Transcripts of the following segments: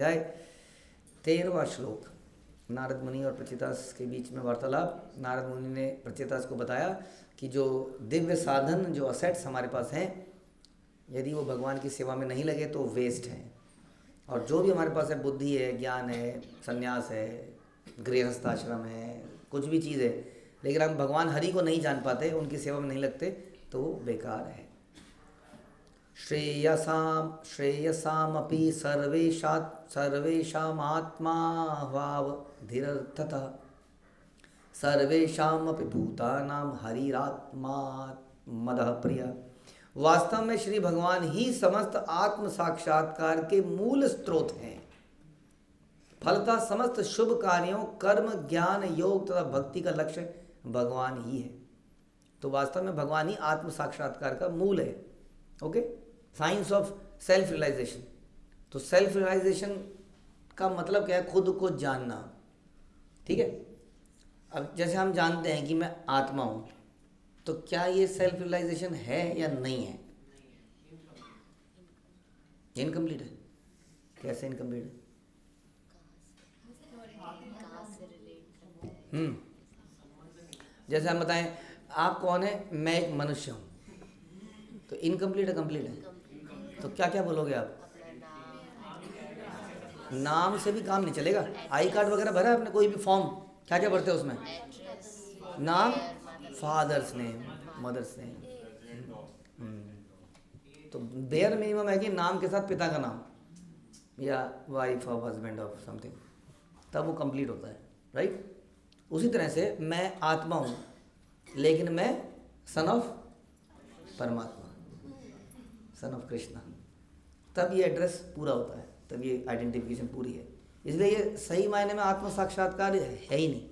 अध्याय 13वां श्लोक। नारद मुनि और प्रचेतास के बीच में वार्तालाप। नारद मुनि ने प्रचेतास को बताया कि जो दिव्य साधन, जो असेट्स हमारे पास हैं, यदि वो भगवान की सेवा में नहीं लगे तो वेस्ट हैं। और जो भी हमारे पास है, बुद्धि है, ज्ञान है, संन्यास है, गृहस्थाश्रम है, कुछ भी चीज़ है, लेकिन हम भगवान हरि को नहीं जान पाते, उनकी सेवा में नहीं लगते, तो वो बेकार है। श्रेयसामपि सर्वेषामात्मा भावधिरर्थतः सर्वेषामपि भूतानां हरिरात्मा मदः प्रिय। वास्तव में श्री भगवान ही समस्त आत्म साक्षात्कार के मूल स्रोत हैं। फलतः समस्त शुभ कार्यों, कर्म, ज्ञान, योग तथा भक्ति का लक्ष्य भगवान ही है। तो वास्तव में भगवान ही आत्म साक्षात्कार का मूल है। Okay, science of self realisation. तो सेल्फ रियलाइजेशन का मतलब क्या है? खुद को जानना। ठीक है, अब जैसे हम जानते हैं कि मैं आत्मा हूँ, तो क्या ये सेल्फ रियलाइजेशन है या नहीं है? इनकम्प्लीट है। कैसे इनकम्प्लीट है? जैसे हम बताएं आप कौन है, मैं एक मनुष्य हूँ, तो इनकम्प्लीट है कंप्लीट है? तो क्या क्या बोलोगे आप? नाम से भी काम नहीं चलेगा। आई कार्ड वगैरह भरा है आपने, कोई भी फॉर्म, क्या क्या भरते हो उसमें? नाम, फादर्स नेम, मदर्स नेम। तो बेयर मिनिमम है कि नाम के साथ पिता का नाम या wife of, husband of something, तब वो कंप्लीट होता है। राइट? उसी तरह से मैं आत्मा हूँ, लेकिन मैं सन ऑफ परमात्मा, सन ऑफ कृष्णा, तब ये एड्रेस पूरा होता है, तब ये आइडेंटिफिकेशन पूरी है। इसलिए ये सही मायने में आत्म साक्षात्कार है ही नहीं।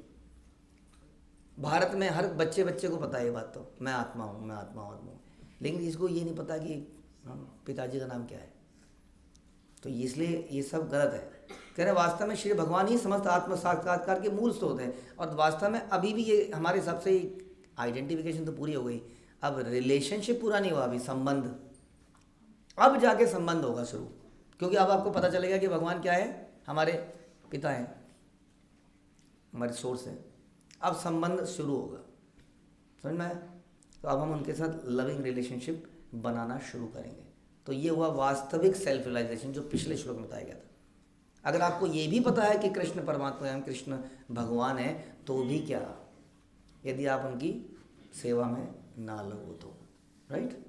भारत में हर बच्चे को पता है ये बात, तो मैं आत्मा हूँ, मैं आत्मा हूँ, आत्मा हूँ, लेकिन इसको ये नहीं पता कि पिताजी का नाम क्या है। तो इसलिए ये सब गलत है। कह रहे वास्तव में श्री भगवान ही समस्त आत्म साक्षात्कार के मूल स्रोत हैं। और वास्तव में अभी भी ये हमारे हिसाब से आइडेंटिफिकेशन तो पूरी हो गई, अब रिलेशनशिप पूरा नहीं हुआ, अभी संबंध, अब जाके संबंध होगा शुरू। क्योंकि अब आपको पता चलेगा कि भगवान क्या है, हमारे पिता हैं, हमारे सोर्स हैं। अब संबंध शुरू होगा, समझ में आया? तो अब हम उनके साथ लविंग रिलेशनशिप बनाना शुरू करेंगे। तो ये हुआ वास्तविक सेल्फ रियलाइजेशन, जो पिछले श्लोक में बताया गया था। अगर आपको ये भी पता है कि कृष्ण परमात्मा है, कृष्ण भगवान है, तो भी क्या, यदि आप उनकी सेवा में ना लगो तो। राइट?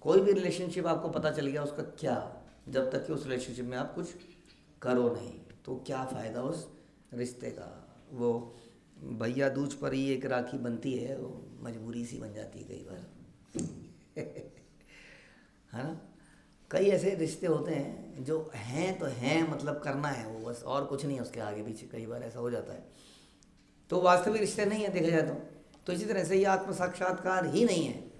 कोई भी रिलेशनशिप आपको पता चल गया उसका क्या, जब तक कि उस रिलेशनशिप में आप कुछ करो नहीं, तो क्या फ़ायदा उस रिश्ते का? वो भैया दूज पर ही एक राखी बनती है, वो मजबूरी सी बन जाती है कई बार। है ना? कई ऐसे रिश्ते होते हैं जो हैं तो हैं, मतलब करना है वो बस, और कुछ नहीं है उसके आगे पीछे, कई बार ऐसा हो जाता है। तो वास्तविक रिश्ते नहीं है देखा जाए तो इसी तरह से ये आत्म साक्षात्कार ही नहीं है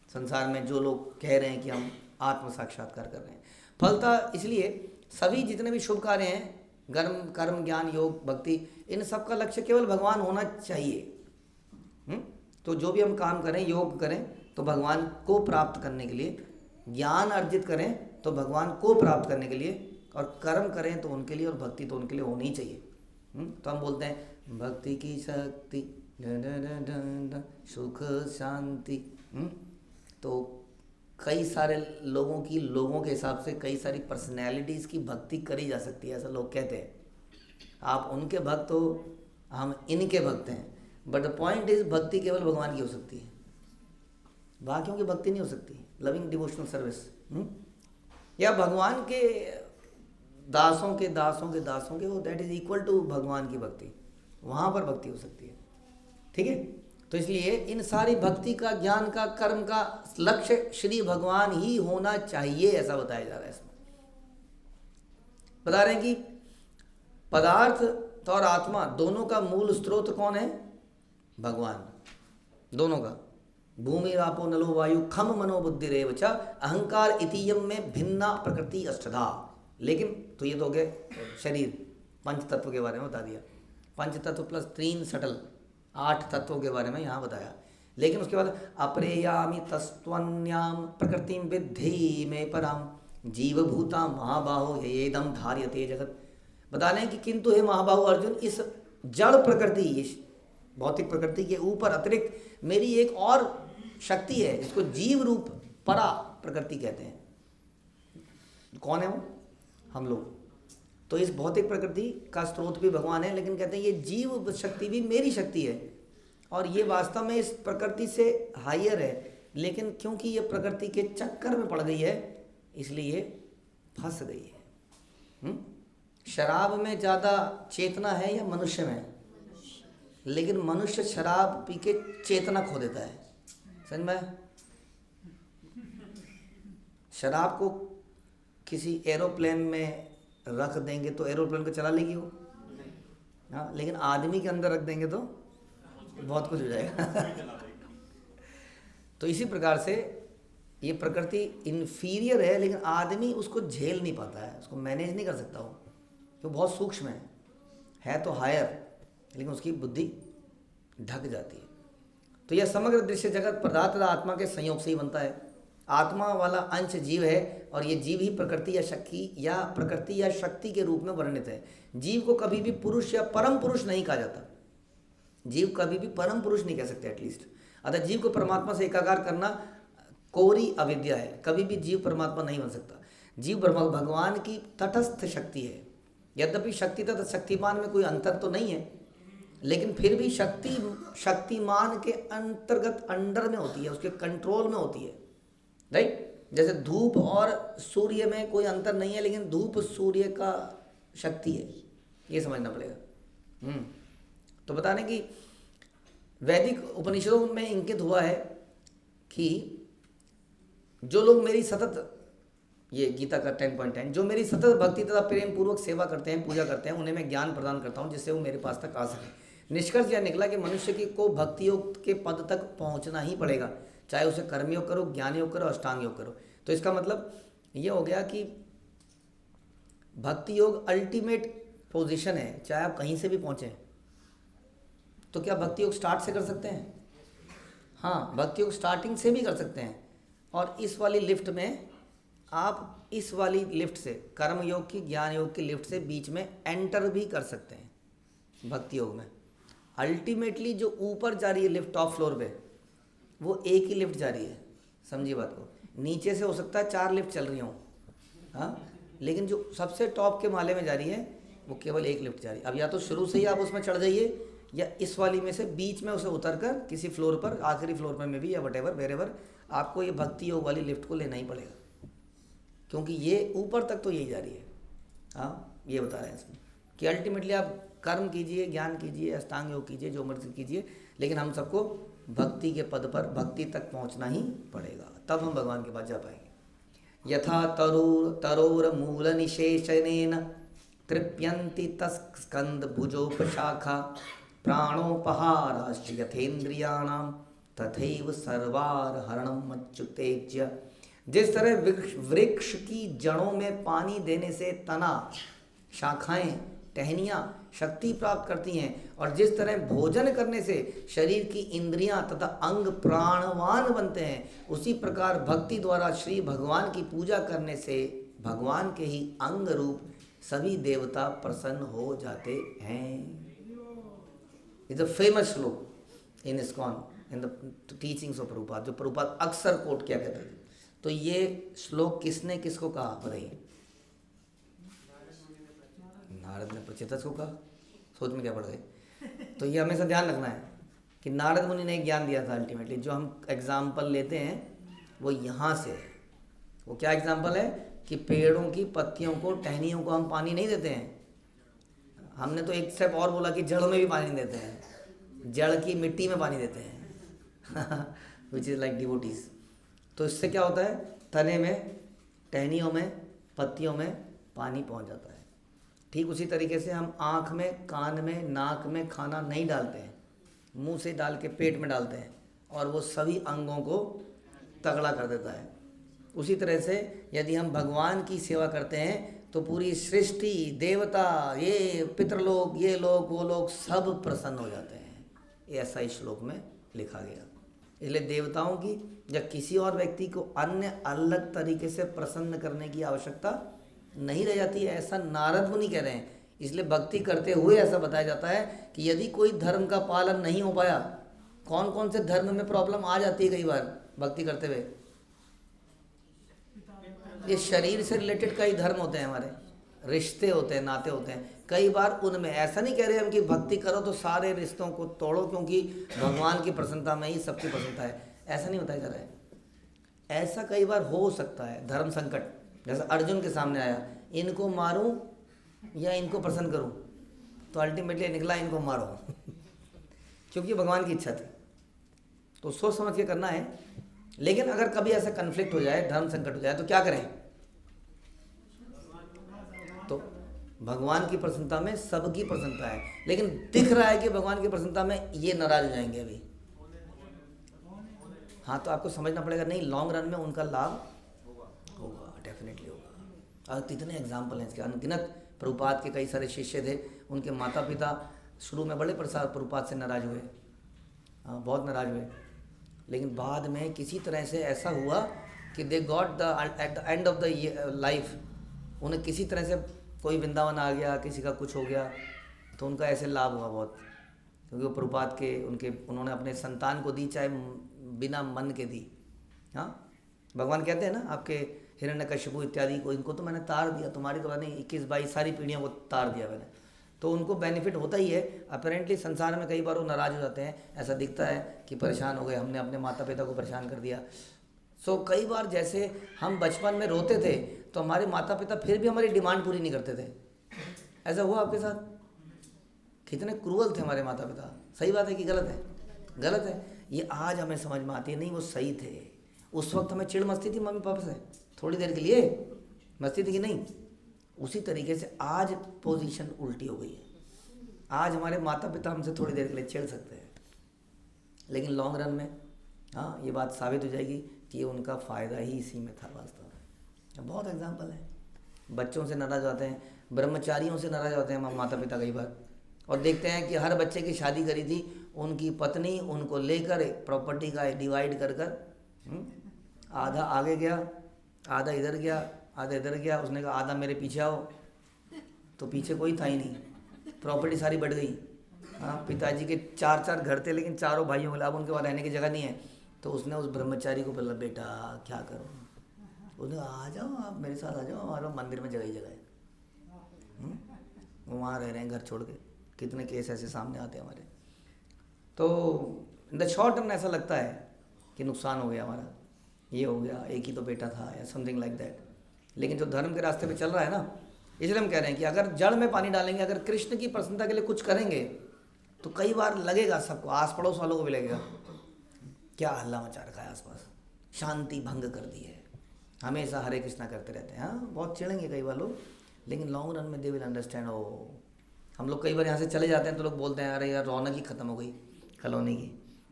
संसार में, जो लोग कह रहे हैं कि हम आत्म साक्षात्कार कर रहे हैं। फलतः इसलिए सभी जितने भी शुभ कार्य हैं, कर्म, ज्ञान, योग, भक्ति, इन सब का लक्ष्य केवल भगवान होना चाहिए। तो जो भी हम काम करें, योग करें तो भगवान को प्राप्त करने के लिए, ज्ञान अर्जित करें तो भगवान को प्राप्त करने के लिए, और कर्म करें तो उनके लिए, और भक्ति तो उनके लिए होनी ही चाहिए। तो हम बोलते हैं भक्ति की शक्ति, सुख शांति। तो कई सारे लोगों के हिसाब से कई सारी पर्सनैलिटीज़ की भक्ति करी जा सकती है, ऐसा लोग कहते हैं। आप उनके भक्त हो, हम इनके भक्त हैं, बट द पॉइंट इज भक्ति केवल भगवान की हो सकती है, बाकियों की भक्ति नहीं हो सकती। लविंग डिवोशनल सर्विस, या भगवान के दासों के वो, दैट इज इक्वल टू भगवान की भक्ति, वहाँ पर भक्ति हो सकती है। ठीक है? तो इसलिए इन सारी भक्ति का, ज्ञान का, कर्म का लक्ष्य श्री भगवान ही होना चाहिए, ऐसा बताया जा रहा है। इसमें बता रहे हैं कि पदार्थ और आत्मा दोनों का मूल स्रोत कौन है? भगवान, दोनों का। भूमि रापो नलो वायु खम मनोबुद्धि रेव च अहंकार इतीयम में भिन्ना प्रकृति अष्टधा। लेकिन तो ये तो हो गए शरीर, पंच तत्व के बारे में बता दिया। पंच तत्व प्लस 3 सटल 8 तत्वों के बारे में यहाँ बताया। लेकिन उसके बाद अप्रेयामि तस्त्वन्याम प्रकृतिम विद्धि में पराम जीवभूता महाबाहो येदम धार्यते जगत। बता रहे हैं कि किंतु हे महाबाहु अर्जुन, इस जड़ प्रकृति, इस भौतिक प्रकृति के ऊपर अतिरिक्त मेरी एक और शक्ति है, जिसको जीव रूप परा प्रकृति कहते हैं। कौन है वो? हम लोग। तो इस भौतिक प्रकृति का स्रोत भी भगवान है, लेकिन कहते हैं ये जीव शक्ति भी मेरी शक्ति है, और ये वास्तव में इस प्रकृति से हायर है, लेकिन क्योंकि ये प्रकृति के चक्कर में पड़ गई है इसलिए ये फंस गई है। शराब में ज़्यादा चेतना है या मनुष्य में? लेकिन मनुष्य शराब पी के चेतना खो देता है। समझ में? शराब को किसी एरोप्लेन में रख देंगे तो एरोप्लेन को चला लेगी वो, हाँ, लेकिन आदमी के अंदर रख देंगे तो बहुत कुछ हो जाएगा। तो इसी प्रकार से ये प्रकृति इन्फीरियर है, लेकिन आदमी उसको झेल नहीं पाता है, उसको मैनेज नहीं कर सकता वो, क्यों? बहुत सूक्ष्म है तो हायर, लेकिन उसकी बुद्धि ढक जाती है। तो यह समग्र दृश्य जगत पदार्थ तथा आत्मा के संयोग से ही बनता है। आत्मा वाला अंश जीव है, और ये जीव ही प्रकृति या शक्ति के रूप में वर्णित है। जीव को कभी भी पुरुष या परम पुरुष नहीं कहा जाता। जीव कभी भी परम पुरुष नहीं कह सकते एटलीस्ट। अतः जीव को परमात्मा से एकाकार करना कोरी अविद्या है। कभी भी जीव परमात्मा नहीं बन सकता। जीव भगवान की तटस्थ शक्ति है। यद्यपि शक्ति तथा शक्तिमान में कोई अंतर तो नहीं है, लेकिन फिर भी शक्तिमान के अंतर्गत, अंडर में होती है, उसके कंट्रोल में होती है, राइट? जैसे धूप और सूर्य में कोई अंतर नहीं है, लेकिन धूप सूर्य का शक्ति है, ये समझना पड़ेगा। तो बताने कि वैदिक उपनिषदों में इंगित हुआ है कि जो लोग मेरी सतत, ये गीता का 10.10, जो मेरी सतत भक्ति तथा प्रेम पूर्वक सेवा करते हैं, पूजा करते हैं, उन्हें मैं ज्ञान प्रदान करता हूँ जिससे वो मेरे पास तक आ सके। निष्कर्ष यह निकला कि मनुष्य को भक्ति योग के पद तक पहुँचना ही पड़ेगा, चाहे उसे कर्म योग करो, ज्ञान योग करो, अष्टांग योग करो। तो इसका मतलब ये हो गया कि भक्ति योग अल्टीमेट पोजीशन है, चाहे आप कहीं से भी पहुँचें। तो क्या भक्ति योग स्टार्ट से कर सकते हैं? हाँ, भक्ति योग स्टार्टिंग से भी कर सकते हैं, और इस वाली लिफ्ट में आप इस वाली लिफ्ट से, कर्म योग की, ज्ञान योग की लिफ्ट से बीच में एंटर भी कर सकते हैं भक्ति योग में। अल्टीमेटली जो ऊपर जा रही है लिफ्ट टॉप फ्लोर पे, वो एक ही लिफ्ट जा रही है, समझिए बात को। नीचे से हो सकता है 4 लिफ्ट चल रही हों, हाँ, लेकिन जो सबसे टॉप के माले में जा रही है वो केवल एक लिफ्ट जा रही है। अब या तो शुरू से ही आप उसमें चढ़ जाइए, या इस वाली में से बीच में उसे उतरकर किसी फ्लोर पर, आखिरी फ्लोर में भी, या वटेवर वेरेवर, आपको ये भक्ति योग वाली लिफ्ट को लेना ही पड़ेगा, क्योंकि ये ऊपर तक तो यही जा रही है। हाँ, ये बता रहे हैं इसमें कि अल्टीमेटली आप कर्म कीजिए, ज्ञान कीजिए, अष्टांग योग कीजिए, जो मर्जी कीजिए, लेकिन हम सबको भक्ति के पद पर, भक्ति तक पहुंचना ही पड़ेगा, तब हम भगवान के पास जा पाएंगे। यथा तरोर मूल निशेषनेन तृप्यन्ति तस्कंद भुजोपशाखा प्राणोपहाराश्च यथेन्द्रियाणां तथैव सर्वार हरणम अच्युतेज्य। जिस तरह वृक्ष की जड़ों में पानी देने से तना, शाखाएं, टहनियाँ शक्ति प्राप्त करती हैं, और जिस तरह भोजन करने से शरीर की इंद्रियां तथा अंग प्राणवान बनते हैं, उसी प्रकार भक्ति द्वारा श्री भगवान की पूजा करने से भगवान के ही अंग रूप सभी देवता प्रसन्न हो जाते हैं। It's a famous shloka in ISKCON, in the teachings of Prabhupada, जो प्रभुपाद अक्सर कोट किया करते थे। तो ये श्लोक किसने किसको कहा बताइए? नारद ने प्रचेतस को कहा। सोच में क्या पड़ गए? तो ये हमेशा ध्यान रखना है कि नारद मुनि ने ज्ञान दिया था। अल्टीमेटली जो हम एग्जाम्पल लेते हैं वो यहाँ से है। वो क्या एग्जाम्पल है कि पेड़ों की पत्तियों को, टहनियों को हम पानी नहीं देते हैं। हमने तो एक स्टेप और बोला कि जड़ों में भी पानी नहीं देते हैं, जड़ की मिट्टी में पानी देते हैं विच इज़ लाइक डिवोटीज। तो इससे क्या होता है, तने में, टहनियों में, पत्तियों में पानी पहुंच जाता है। ठीक उसी तरीके से हम आँख में, कान में, नाक में खाना नहीं डालते हैं, मुंह से डाल के पेट में डालते हैं, और वो सभी अंगों को तगड़ा कर देता है। उसी तरह से यदि हम भगवान की सेवा करते हैं तो पूरी सृष्टि, देवता, ये पितृलोक, ये लोग, वो लोग सब प्रसन्न हो जाते हैं। ऐसा इस श्लोक में लिखा गया। इसलिए देवताओं की या किसी और व्यक्ति को अन्य अलग तरीके से प्रसन्न करने की आवश्यकता नहीं रह जाती है, ऐसा नारद मुनि कह रहे हैं। इसलिए भक्ति करते हुए ऐसा बताया जाता है कि यदि कोई धर्म का पालन नहीं हो पाया, कौन कौन से धर्म में प्रॉब्लम आ जाती है कई बार भक्ति करते हुए, ये शरीर से रिलेटेड कई धर्म होते हैं, हमारे रिश्ते होते हैं, नाते होते हैं, कई बार उनमें ऐसा नहीं कह रहे हम कि भक्ति करो तो सारे रिश्तों को तोड़ो क्योंकि भगवान की प्रसन्नता में ही सबकी प्रसन्नता है, ऐसा नहीं बताया जा रहा है। ऐसा कई बार हो सकता है, धर्म संकट जैसा अर्जुन के सामने आया, इनको मारूं या इनको प्रसन्न करूं, तो अल्टीमेटली निकला इनको मारो क्योंकि भगवान की इच्छा थी। तो सोच समझ के करना है। लेकिन अगर कभी ऐसा कन्फ्लिक्ट हो जाए, धर्म संकट हो जाए, तो क्या करें? तो भगवान की प्रसन्नता में सबकी प्रसन्नता है, लेकिन दिख रहा है कि भगवान की प्रसन्नता में ये नाराज हो जाएंगे अभी, हाँ, तो आपको समझना पड़ेगा नहीं, लॉन्ग रन में उनका लाभ होगा, डेफिनेटली होगा। और कितने एग्जाम्पल हैं इसके, अनगिनत। प्रभुपाद के कई सारे शिष्य थे, उनके माता पिता शुरू में बड़े प्रभुपाद से नाराज हुए, हाँ, बहुत नाराज हुए, लेकिन बाद में किसी तरह से ऐसा हुआ कि they got the at the end of the life, उन्हें किसी तरह से कोई वृंदावन आ गया, किसी का कुछ हो गया, तो उनका ऐसे लाभ हुआ बहुत, क्योंकि वो प्रभुपाद के उन्होंने अपने संतान को दी, चाहे बिना मन के दी। हाँ, भगवान कहते हैं ना, आपके हिरण्यकशिपु इत्यादि को, इनको तो मैंने तार दिया, तुम्हारी तो नहीं 21-22 सारी पीढ़ियों को तार दिया मैंने, तो उनको बेनिफिट होता ही है। अपेरेंटली संसार में कई बार वो नाराज हो जाते हैं, ऐसा दिखता है कि परेशान हो गए, हमने अपने माता पिता को परेशान कर दिया। सो कई बार जैसे हम बचपन में रोते थे तो हमारे माता पिता फिर भी हमारी डिमांड पूरी नहीं करते थे, ऐसा हुआ आपके साथ? कितने क्रूअल थे हमारे माता पिता। सही बात है कि गलत है? गलत है। ये आज हमें समझ में आती है, नहीं वो सही थे। उस वक्त हमें चिढ़ मस्ती थी मम्मी पापा से, थोड़ी देर के लिए मस्ती थी कि नहीं? उसी तरीके से आज पोजीशन उल्टी हो गई है। आज हमारे माता पिता हमसे थोड़ी देर के लिए चिढ़ सकते हैं, लेकिन लॉन्ग रन में हाँ ये बात साबित हो जाएगी कि उनका फ़ायदा ही इसी में था वास्तव में। बहुत एग्जाम्पल है, बच्चों से नाराज होते हैं, ब्रह्मचारियों से नाराज होते हैं माता पिता कई बार, और देखते हैं कि हर बच्चे की शादी करी थी, उनकी पत्नी उनको लेकर प्रॉपर्टी का डिवाइड कर आधा आगे गया, आधा इधर गया, आधा इधर गया, उसने कहा आधा मेरे पीछे आओ, तो पीछे कोई था ही नहीं, प्रॉपर्टी सारी बढ़ गई। हाँ, पिताजी के 4 घर थे, लेकिन चारों भाइयों को अब उनके वहाँ रहने की जगह नहीं है, तो उसने उस ब्रह्मचारी को बोला, बेटा क्या करो? उसने आ जाओ, आप मेरे साथ आ जाओ, हमारे मंदिर में जगह ही जगह है। वो वहाँ रह रहे हैं घर छोड़ के। कितने केस ऐसे सामने आते हैं हमारे। तो इन द शॉर्ट टर्म ऐसा लगता है कि नुकसान हो गया हमारा, ये हो गया, एक ही तो बेटा था या समथिंग लाइक दैट। लेकिन जो धर्म के रास्ते पे चल रहा है ना, इसलिए हम कह रहे हैं कि अगर जड़ में पानी डालेंगे, अगर कृष्ण की प्रसन्नता के लिए कुछ करेंगे, तो कई बार लगेगा सबको, आस पड़ोस वालों को भी लगेगा क्या हल्ला मचा रखा है आसपास, शांति भंग कर दी है, हमेशा हरे कृष्णा करते रहते हैं। हाँ, बहुत चिढ़ेंगे कई बार लोग, लेकिन लॉन्ग रन में दे विल अंडरस्टैंड। ओ, हम लोग कई बार यहाँ से चले जाते हैं तो लोग बोलते हैं अरे यार रौनक ही ख़त्म हो गई कॉलोनी की,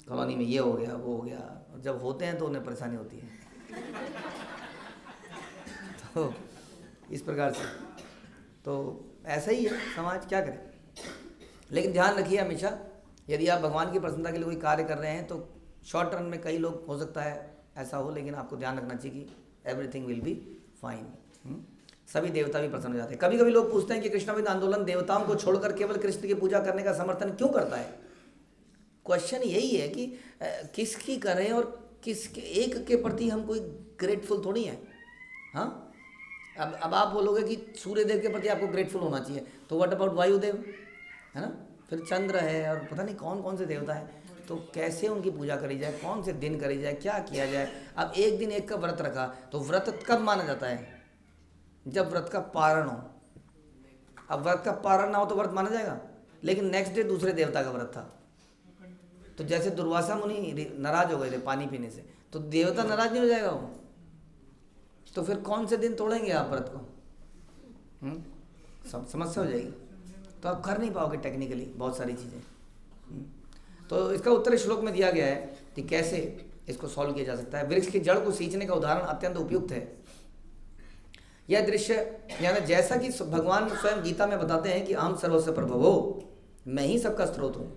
कॉलोनी में ये हो गया वो हो गया, और जब होते हैं तो उन्हें परेशानी होती है। तो इस प्रकार से तो ऐसा ही है समाज, क्या करें। लेकिन ध्यान रखिए हमेशा, यदि आप भगवान की प्रसन्नता के लिए कोई कार्य कर रहे हैं तो शॉर्ट रन में कई लोग हो सकता है ऐसा हो, लेकिन आपको ध्यान रखना चाहिए कि एवरीथिंग विल बी फाइन। सभी देवता भी प्रसन्न हो जाते हैं। कभी कभी लोग पूछते हैं कि कृष्णविद आंदोलन देवताओं को छोड़कर केवल कृष्ण की पूजा करने का समर्थन क्यों करता है। क्वेश्चन यही है कि किसकी करें और किसके एक के प्रति हम कोई ग्रेटफुल थोड़ी हैं। हाँ, अब आप बोलोगे कि सूर्यदेव के प्रति आपको ग्रेटफुल होना चाहिए, तो व्हाट अबाउट वायुदेव, है ना, फिर चंद्र है और पता नहीं कौन कौन से देवता हैं, तो कैसे उनकी पूजा करी जाए, कौन से दिन करी जाए, क्या किया जाए। अब एक दिन एक का व्रत रखा, तो व्रत कब माना जाता है? जब व्रत का पारण हो। अब व्रत का पारण ना हो तो व्रत माना जाएगा, लेकिन नेक्स्ट डे दूसरे देवता का व्रत था, तो जैसे दुर्वासा मुनि नाराज हो गए थे पानी पीने से, तो देवता नाराज नहीं हो जाएगा वो? तो फिर कौन से दिन तोड़ेंगे आप व्रत को? सब समस्या हो जाएगी, तो आप कर नहीं पाओगे टेक्निकली बहुत सारी चीज़ें। तो इसका उत्तर इस श्लोक में दिया गया है कि कैसे इसको सॉल्व किया जा सकता है। वृक्ष की जड़ को सींचने का उदाहरण अत्यंत उपयुक्त है। यह दृश्य यानी जैसा कि भगवान स्वयं गीता में बताते हैं कि अहम सर्वस्व प्रभवो, मैं ही सबका स्रोत हूँ।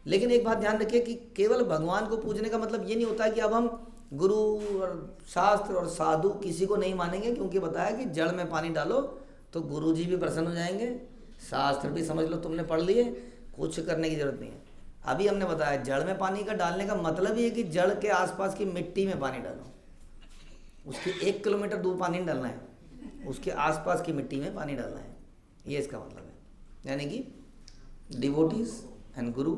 लेकिन एक बात ध्यान रखिए कि केवल भगवान को पूजने का मतलब ये नहीं होता है कि अब हम गुरु और शास्त्र और साधु किसी को नहीं मानेंगे, क्योंकि बताया कि जड़ में पानी डालो तो गुरु जी भी प्रसन्न हो जाएंगे, शास्त्र भी समझ लो, तुमने पढ़ लिए, कुछ करने की जरूरत नहीं है। अभी हमने बताया जड़ में पानी का डालने का मतलब ये है कि जड़ के आसपास की मिट्टी में पानी डालो। उसके 1 किलोमीटर दूर पानी नहीं डालना है, उसके आसपास की मिट्टी में पानी डालना है, ये इसका मतलब है। यानी कि डिवोटीज एंड गुरु,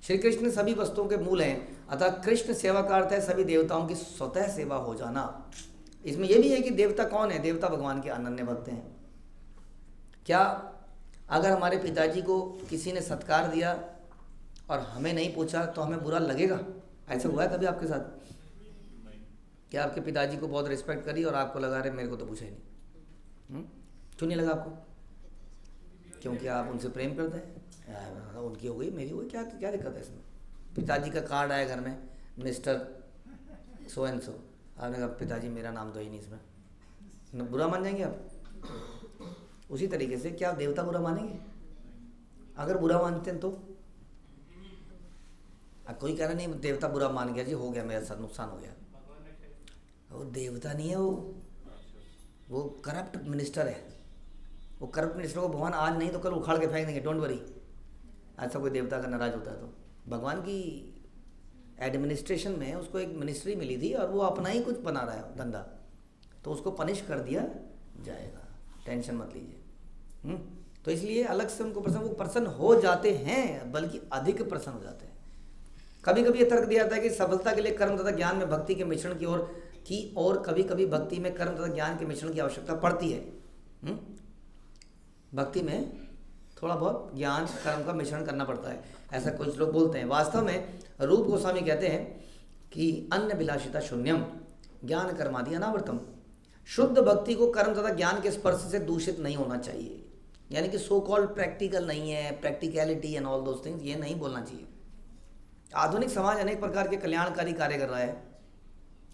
श्री कृष्ण सभी वस्तुओं के मूल हैं, अतः कृष्ण सेवा का अर्थ है सभी देवताओं की स्वतः सेवा हो जाना। इसमें यह भी है कि देवता कौन है? देवता भगवान के अनन्य भक्त हैं। क्या अगर हमारे पिताजी को किसी ने सत्कार दिया और हमें नहीं पूछा तो हमें बुरा लगेगा? ऐसा हुआ है कभी आपके साथ? क्या आपके पिताजी को बहुत रिस्पेक्ट करी और आपको लगा रहे मेरे को तो पूछा ही नहीं? क्यों नहीं लगा आपको? क्योंकि आप उनसे प्रेम करते हैं। उनकी हो गई, मेरी हो गई, क्या क्या दिक्कत है इसमें? पिताजी का कार्ड आया घर में, मिस्टर सो एंड सो, आपने कहा पिताजी मेरा नाम तो ही नहीं इसमें, बुरा मान जाएंगे आप? उसी तरीके से क्या आप देवता बुरा मानेंगे? अगर बुरा मानते हैं तो कोई कह रहा नहीं देवता बुरा मान गया जी, हो गया मेरे साथ नुकसान हो गया। वो देवता नहीं है, वो करप्ट मिनिस्टर है। वो करप्ट मिनिस्टर को भगवान आज नहीं तो कल उखाड़ के फेंक देंगे, डोंट वरी। ऐसा कोई देवता का नाराज होता है तो भगवान की एडमिनिस्ट्रेशन में उसको एक मिनिस्ट्री मिली थी और वो अपना ही कुछ बना रहा है धंधा, तो उसको पनिश कर दिया जाएगा, टेंशन मत लीजिए। तो इसलिए अलग से उनको प्रसन्न, वो प्रसन्न हो जाते हैं, बल्कि अधिक प्रसन्न हो जाते हैं। कभी कभी ये तर्क दिया जाता है कि सफलता के लिए कर्म तथा ज्ञान में भक्ति के मिश्रण की और कभी कभी भक्ति में कर्म तथा ज्ञान के मिश्रण की आवश्यकता पड़ती है। भक्ति में थोड़ा बहुत ज्ञान कर्म का मिश्रण करना पड़ता है, ऐसा कुछ लोग बोलते हैं। वास्तव में रूप गोस्वामी कहते हैं कि अन्य विलासिता शून्यम ज्ञान कर्मादि अनावर्तम। शुद्ध भक्ति को कर्म तथा ज्ञान के स्पर्श से दूषित नहीं होना चाहिए, यानी कि सो कॉल्ड प्रैक्टिकल नहीं है, practicality and all those things, ये नहीं बोलना चाहिए। आधुनिक समाज अनेक प्रकार के कल्याणकारी कार्य कर रहा है,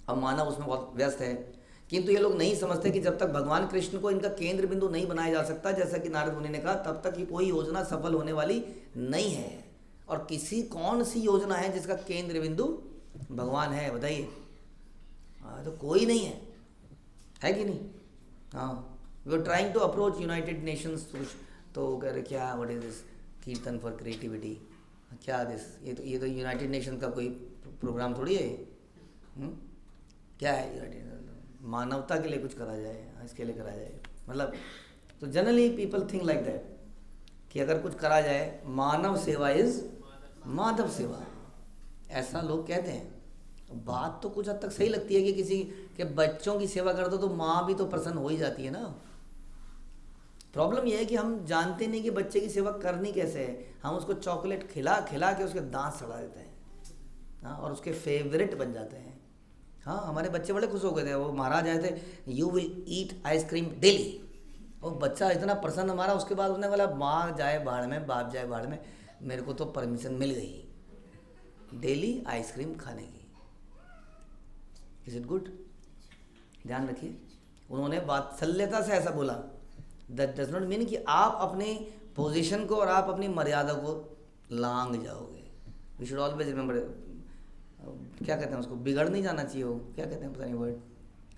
अब मानव उसमें बहुत व्यस्त है, किंतु ये लोग नहीं समझते कि जब तक भगवान कृष्ण को इनका केंद्र बिंदु नहीं बनाया जा सकता, जैसा कि नारद मुनि ने कहा, तब तक ये कोई योजना सफल होने वाली नहीं है। और किसी कौन सी योजना है जिसका केंद्र बिंदु भगवान है? बताइए। तो कोई नहीं है कि नहीं? हाँ, we are trying to approach United Nations, तो कह रहे क्या what is this kirtan for creativity, क्या दिस, ये तो यूनाइटेड नेशन का कोई प्रोग्राम थोड़ी है। क्या है यूनाइटेड? मानवता के लिए कुछ करा जाए, इसके लिए करा जाए, मतलब तो generally people think like that कि अगर कुछ करा जाए, मानव सेवा इज माधव सेवा, ऐसा लोग कहते हैं। बात तो कुछ हद तक सही लगती है कि किसी के बच्चों की सेवा कर दो तो माँ भी तो प्रसन्न हो ही जाती है ना। प्रॉब्लम यह है कि हम जानते नहीं कि बच्चे की सेवा करनी कैसे है, हम उसको चॉकलेट खिला खिला के उसके दांत सड़ा देते हैं, हाँ, और उसके फेवरेट बन जाते हैं। हाँ, हमारे बच्चे बड़े खुश हो गए थे, वो महाराज आए थे, you will eat ice cream daily. वो बच्चा इतना प्रसन्न हमारा, उसके बाद उसने बोला माँ जाए बाढ़ में, बाप जाए बाढ़ में, मेरे को तो परमिशन मिल गई डेली आइसक्रीम खाने की। Is it good? ध्यान रखिए, उन्होंने वात्सल्यता से ऐसा बोला। दैट डज नॉट मीन कि आप अपनी पोजीशन को और आप अपनी मर्यादा को लांग जाओगे। वी शुड ऑलवेज रिमेंबर, क्या कहते हैं उसको, बिगड़ नहीं जाना चाहिए। वो क्या कहते हैं, पता नहीं वर्ड,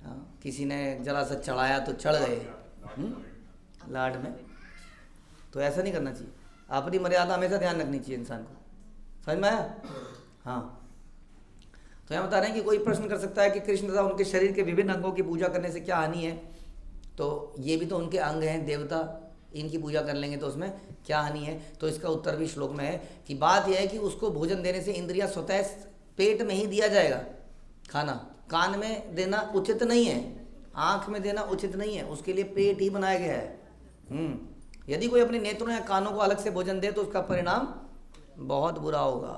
हाँ, किसी ने जरा सा चढ़ाया तो चढ़ गए लाड में, तो ऐसा नहीं करना चाहिए। अपनी मर्यादा हमेशा ध्यान रखनी चाहिए इंसान को, समझ में आया? हाँ, तो यहाँ बता रहे हैं कि कोई प्रश्न कर सकता है कि कृष्ण तथा उनके शरीर के विभिन्न अंगों की पूजा करने से क्या हानि है? तो ये भी तो उनके अंग हैं, देवता, इनकी पूजा कर लेंगे तो उसमें क्या हानि है? तो इसका उत्तर भी श्लोक में है कि बात यह है कि उसको भोजन देने से इंद्रियां स्वतः पेट में ही दिया जाएगा खाना, कान में देना उचित नहीं है, आँख में देना उचित नहीं है, उसके लिए पेट ही बनाया गया है। यदि कोई अपने नेत्रों या कानों को अलग से भोजन दे तो उसका परिणाम बहुत बुरा होगा।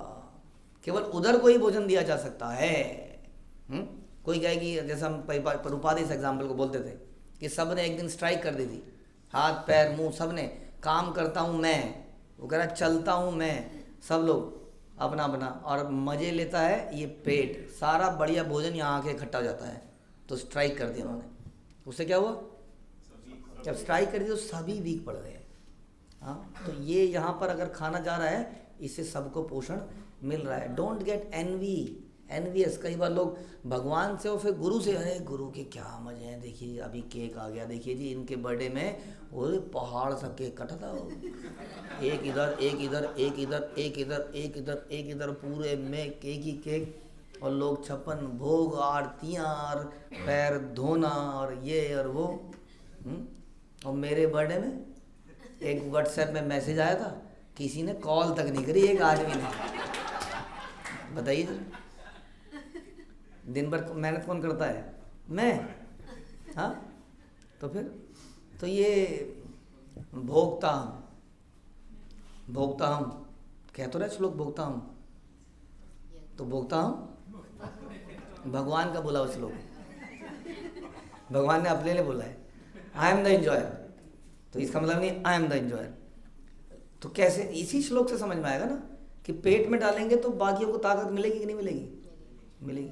केवल उधर को ही भोजन दिया जा सकता है। कोई कहे कि जैसे हम प्रभुपाद इस एग्जाम्पल को बोलते थे कि सब ने एक दिन स्ट्राइक कर दी थी, हाथ पैर मुंह सब ने, काम करता हूँ मैं, वो कह रहा चलता हूँ मैं, सब लोग अपना अपना, और मज़े लेता है ये पेट, सारा बढ़िया भोजन यहाँ आके इकट्ठा हो जाता है। तो स्ट्राइक कर दिया उन्होंने, उससे क्या हुआ? जब स्ट्राइक कर दी तो सभी वीक पड़ गए। हाँ, तो ये यहाँ पर अगर खाना जा रहा है, इससे सबको पोषण मिल रहा है। Don't get envy envious. कई बार लोग भगवान से और फिर गुरु से, अरे गुरु के क्या मजे हैं, देखिए अभी केक आ गया, देखिए जी इनके बर्थडे में वो पहाड़ सा केक कटा था, एक इधर एक इधर एक इधर एक इधर एक इधर एक इधर, पूरे में केक ही केक, और लोग 56 भोग, आरतियाँ और पैर धोना और ये और वो। और मेरे बर्थडे में एक व्हाट्सएप में मैसेज आया था, किसी ने कॉल तक नहीं करी एक आदमी ने। बताइए जरा, दिन भर मेहनत कौन करता है? मैं। हाँ, तो फिर तो ये भोगता हम, भोगता हम कह तो रहे श्लोक, भोगता हम, तो भोगता हम भगवान का बोला हुआ श्लोक, भगवान ने अपने लिए बोला है, आई एम द एंजॉयर। तो इसका मतलब नहीं आई एम द एंजॉयर। तो कैसे, इसी श्लोक से समझ में आएगा ना कि पेट में डालेंगे तो बाकियों को ताकत मिलेगी कि नहीं मिलेगी? मिलेगी।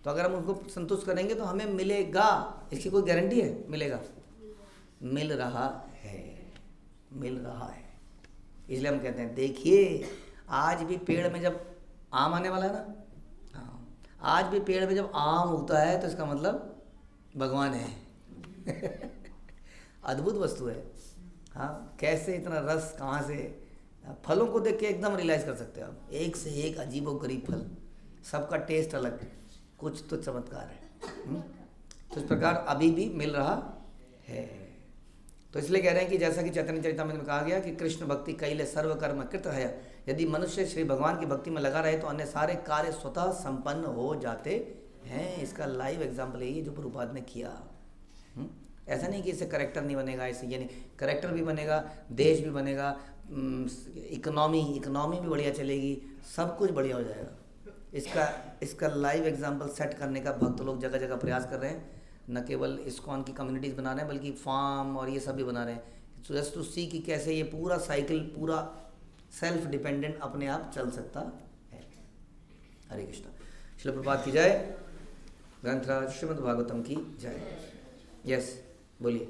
तो अगर हम उनको संतुष्ट करेंगे तो हमें मिलेगा, इसकी कोई गारंटी है? मिलेगा, मिल रहा है, मिल रहा है। इसलिए हम कहते हैं देखिए आज भी पेड़ में जब आम आने वाला है ना, हाँ, आज भी पेड़ में जब आम उगता है तो इसका मतलब भगवान है। अद्भुत वस्तु है। हाँ, कैसे इतना रस कहाँ से, फलों को देख के एकदम रियलाइज़ कर सकते हो आप, एक से एक अजीबोगरीब फल, सबका टेस्ट अलग, कुछ तो चमत्कार है। तो इस प्रकार अभी भी मिल रहा है। तो इसलिए कह रहे हैं कि जैसा कि चैतन्य चरितामृत में कहा गया कि कृष्ण भक्ति कैले सर्व कर्म कृत है, यदि मनुष्य श्री भगवान की भक्ति में लगा रहे तो अन्य सारे कार्य स्वतः संपन्न हो जाते हैं। इसका लाइव एग्जाम्पल है ये जो प्रभुपाद ने किया। ऐसा नहीं कि इससे करेक्टर नहीं बनेगा, ऐसे ये नहीं, करेक्टर भी बनेगा, देश भी बनेगा, इकोनॉमी भी बढ़िया चलेगी, सब कुछ बढ़िया हो जाएगा। इसका लाइव एग्जाम्पल सेट करने का भक्त लोग जगह जगह प्रयास कर रहे हैं। न केवल इस्कॉन की कम्युनिटीज़ बना रहे हैं बल्कि फार्म और ये सब भी बना रहे हैं, जस्ट टू सी कि कैसे ये पूरा साइकिल पूरा सेल्फ डिपेंडेंट अपने आप चल सकता है। हरे कृष्णा। श्रील प्रभुपाद की जय, ग्रंथराज श्रीमद् भागवतम की जय। यस बोलिए।